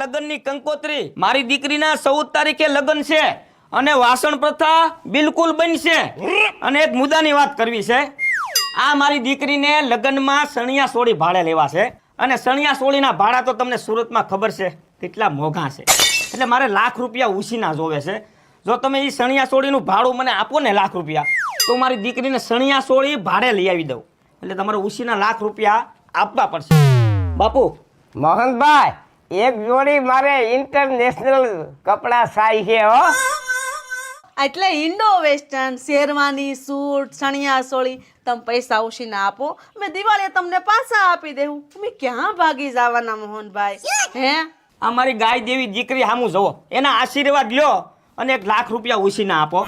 લગ્નની કંકોત્રી. મારી દીકરીના 14 તારીખે લગ્ન છે અને વાસણ પ્રથા બિલકુલ બનશે. અને એક મુદ્દાની વાત કરવી છે. આ મારી દીકરીને લગ્નમાં સણિયા સોળી ભાડે લેવા છે અને સણિયા સોળીના ભાડા તો તમને સુરતમાં ખબર છે કેટલા મોંઘા છે. એટલે મારે ₹1,00,000 ઉછીના જોવે છે. જો તમે એ સણિયા સોળીનું ભાડું મને આપો ને ₹1,00,000 તો મારી દીકરીને સણિયા સોળી ભાડે લઈ આવી દઉં. એટલે તમારે ઉછીના ₹1,00,000 આપવા પડશે. બાપુ મોહનભાઈ, એક જોડી મારે ઇન્ટરનેશનલ કપડા સાઈ છે હો. એટલે ઇન્ડો વેસ્ટર્ન શેરવાની સૂટ સણિયા સોળી તમે પૈસા ઉછીને આપો, મેં દિવાળીએ તમને પાછા આપી દેવું. તમે ક્યાં ભાગી જવાના મોહનભાઈ? હે આ મારી ગાય દેવી દીકરી સામું જુઓ, એના આશીર્વાદ લ્યો અને ₹1,00,000 ઉછીના આપો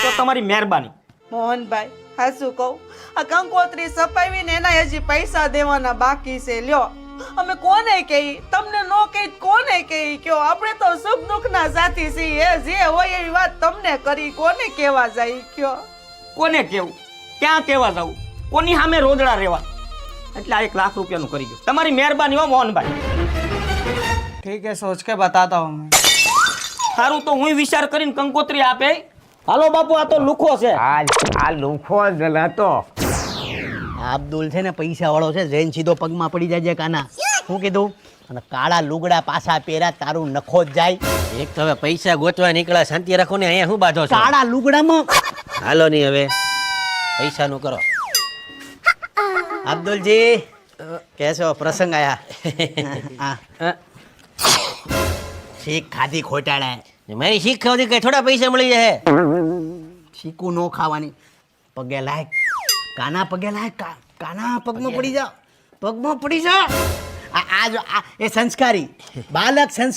તો તમારી મહેરબાની. મોહનભાઈ, હાસું કહું, આ કંકોત્રી સપાવીને એના હજી પૈસા દેવાના બાકી છે. લ્યો, અમે કોને કહી? તમને નો કહી કોને કહી? કયો, આપણે તો સુખ દુઃખના સાથી છીએ. જે હોય એવી વાત તમને કરી, કોને કહેવા જાય? કયો, કોને કેવું? ક્યાં કહેવા જવું? કોની સામે રોદડા રહેવા? એટલે આ ₹1,00,000 કરી દો. તમારી મહેરબાની હો મોહનભાઈ. ठीक है, सोच के बताता हूँ मैं. સારું, તો હું વિચાર કરીને કંકોત્રી આપે. હાલો બાપુ, આ તો લુખો છે. આ લુખો જ હતો. અબ્દુલ છે ને પૈસા વાળો છે, જૈન સીધો પગમાં પડી જાય કાના. શું કીધું? અને કાળા લુગડા પાછા પહેર્યા તારું નખો જ જાય. એક તો હવે પૈસા ગોતવા નીકળ્યા, શાંતિ રાખો ને. અહીંયા શું બાંધો છો? કાળા લુગડામાં હાલો નહીં હવે પૈસાનું કરો. અબ્દુલજી કેસો પ્રસંગ આયા? શીખ ખાધી ખોટાડા. મારી શીખ ખાવાથી કઈ થોડા પૈસા મળી જાય? શીખું નો ખાવાની. પગે લાયક કાના, પગે લાયક કાના, પગમાં પડી જાઓ, પગમાં પડી જાઓ. આ એ સંસ્કારી બાલક સંસ્કાર